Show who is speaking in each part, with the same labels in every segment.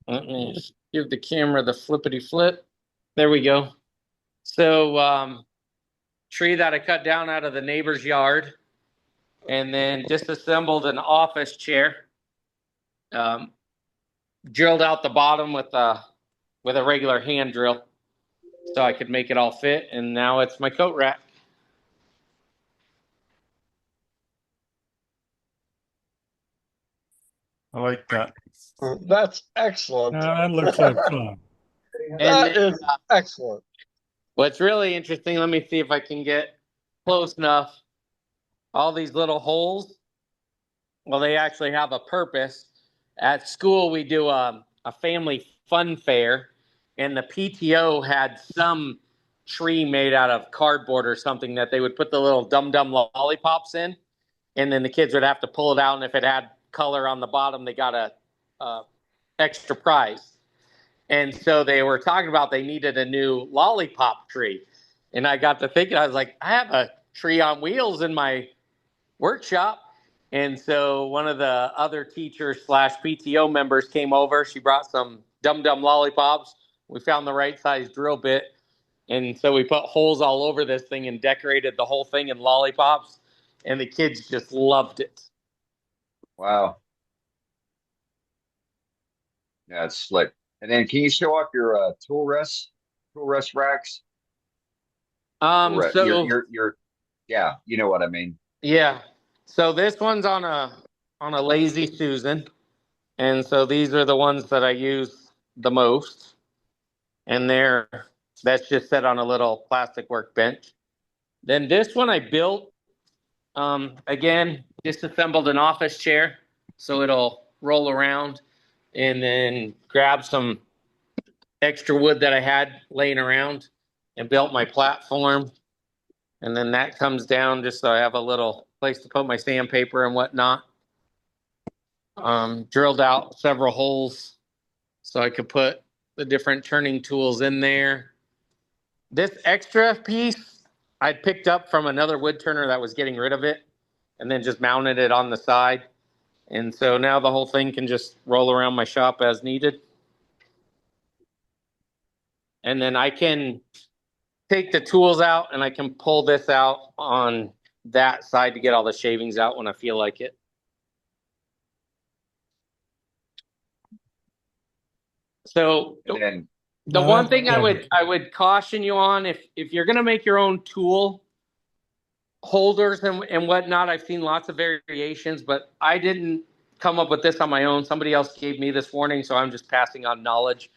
Speaker 1: Let me give the camera the flippity flip. There we go. So, tree that I cut down out of the neighbor's yard, and then disassembled an office chair. Um, Drilled out the bottom with a regular hand drill, so I could make it all fit. And now it's my coat rack.
Speaker 2: I like that.
Speaker 3: That's excellent.
Speaker 2: That looks like fun.
Speaker 1: And
Speaker 3: That
Speaker 1: then,
Speaker 3: is excellent.
Speaker 1: what's really interesting, let me see if I can get close enough. All these little holes, well, they actually have a purpose. At school, we do a family fun fair, and the PTO had some tree made out of cardboard or something that they would put the little dum dum lollipops in, and then the kids would have to pull it out, and if it had color on the bottom, they got a extra prize. And so they were talking about they needed a new lollipop tree, and I got to thinking, I was like, I have a tree on wheels in my workshop. And so one of the other teachers slash PTO members came over. She brought some dum dum lollipops. We found the right size drill bit. And so we put holes all over this thing and decorated the whole thing in lollipops. And the kids just loved it.
Speaker 4: Wow. Yeah, it's slick. And then can you show off your tool rest racks?
Speaker 1: So
Speaker 4: Your yeah, you know what I mean.
Speaker 1: yeah. So this one's on a lazy Susan. And so these are the ones that I use the most. And that's just set on a little plastic workbench. Then this one I built, again, disassembled an office chair so it'll roll around, and then grab some extra wood that I had laying around and built my platform. And then that comes down just so I have a little place to put my sandpaper and whatnot. Drilled out several holes so I could put the different turning tools in there. This extra piece I picked up from another wood turner that was getting rid of it, and then just mounted it on the side. And so now the whole thing can just roll around my shop as needed. And then I can take the tools out and I can pull this out on that side to get all the shavings out when I feel like it. So
Speaker 4: And then
Speaker 1: the
Speaker 2: No,
Speaker 1: one
Speaker 2: that's
Speaker 1: thing
Speaker 2: good.
Speaker 1: I would caution you on, if you're gonna make your own tool holders and whatnot, I've seen lots of variations, but I didn't come up with this on my own. Somebody else gave me this warning, so I'm just passing on knowledge.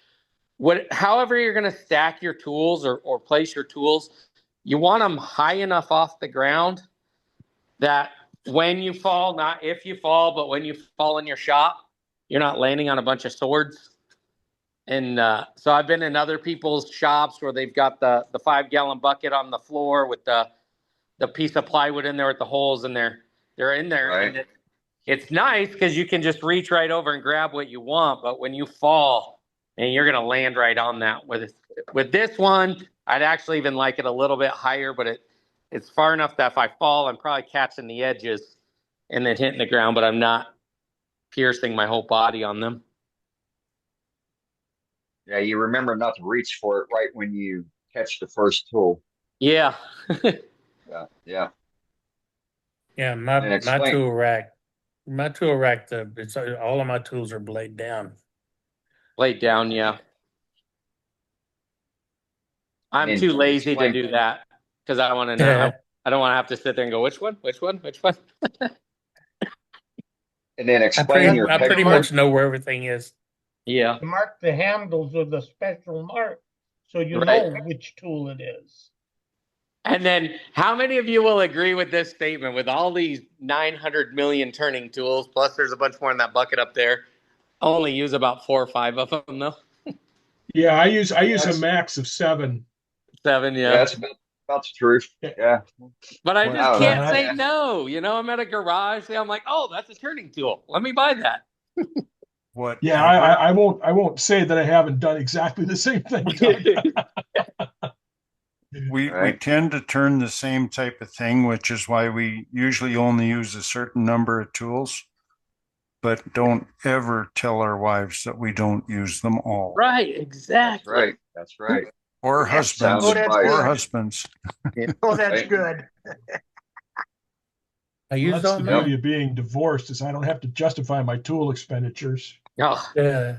Speaker 1: However you're gonna stack your tools or place your tools, you want them high enough off the ground that when you fall, not if you fall, but when you fall in your shop, you're not landing on a bunch of swords. And so I've been in other people's shops where they've got the 5 gallon bucket on the floor with the piece of plywood in there with the holes, and they're in there,
Speaker 4: right.
Speaker 1: and it's nice because you can just reach right over and grab what you want. But when you fall, and you're gonna land right on that. With this one, I'd actually even like it a little bit higher, but it's far enough that if I fall, I'm probably catching the edges and then hitting the ground, but I'm not piercing my whole body on them.
Speaker 4: Yeah, you remember not to reach for it right when you catch the first tool.
Speaker 1: Yeah.
Speaker 4: Yeah, yeah.
Speaker 2: Yeah,
Speaker 4: And then explain.
Speaker 2: my tool rack, it's all of my tools are blade down.
Speaker 1: Laid down, yeah.
Speaker 4: And
Speaker 1: I'm
Speaker 4: then
Speaker 1: too lazy to
Speaker 4: explain.
Speaker 1: do that because I want to know.
Speaker 2: Yeah,
Speaker 1: I don't want to have to sit there and go, which one, which one, which one.
Speaker 4: And then
Speaker 2: I
Speaker 4: explain
Speaker 2: pretty
Speaker 4: your
Speaker 2: I
Speaker 4: peg
Speaker 2: pretty
Speaker 4: board.
Speaker 2: much know where everything is.
Speaker 1: Yeah,
Speaker 5: Mark the handles with a special mark so you
Speaker 1: right.
Speaker 5: know which tool it is.
Speaker 1: And then, how many of you will agree with this statement? With all these 900 million turning tools, plus there's a bunch more in that bucket up there, only use about 4 or 5 of them, though.
Speaker 6: Yeah, I use a
Speaker 4: That's
Speaker 6: max of 7.
Speaker 1: 7,
Speaker 4: yeah,
Speaker 1: yeah.
Speaker 4: that's about the truth. Yeah.
Speaker 1: But I
Speaker 2: What
Speaker 1: just
Speaker 4: I don't know.
Speaker 1: can't
Speaker 2: my
Speaker 1: say
Speaker 4: Yeah.
Speaker 1: no. I'm at a garage sale. I'm like, oh, that's a turning tool. Let me buy that.
Speaker 6: Yeah, I, I,
Speaker 2: whatever
Speaker 6: I won't I won't say that I haven't done exactly the same thing, Doug.
Speaker 4: All
Speaker 2: we
Speaker 4: right.
Speaker 2: tend to turn the same type of thing, which is why we usually only use a certain number of tools.
Speaker 7: but don't ever tell our wives that we don't use them all.
Speaker 1: Right,
Speaker 4: That's
Speaker 1: exactly.
Speaker 4: right. That's right.
Speaker 7: Or
Speaker 8: Yeah,
Speaker 7: husbands.
Speaker 8: oh, that's
Speaker 7: Or
Speaker 8: good.
Speaker 7: husbands.
Speaker 8: Oh, that's
Speaker 4: Right.
Speaker 8: good.
Speaker 2: I
Speaker 6: Well,
Speaker 2: use
Speaker 6: that's
Speaker 2: all
Speaker 6: the
Speaker 2: mine.
Speaker 6: beauty of being divorced is I don't have to justify my tool expenditures.
Speaker 1: Oh,
Speaker 2: Yeah.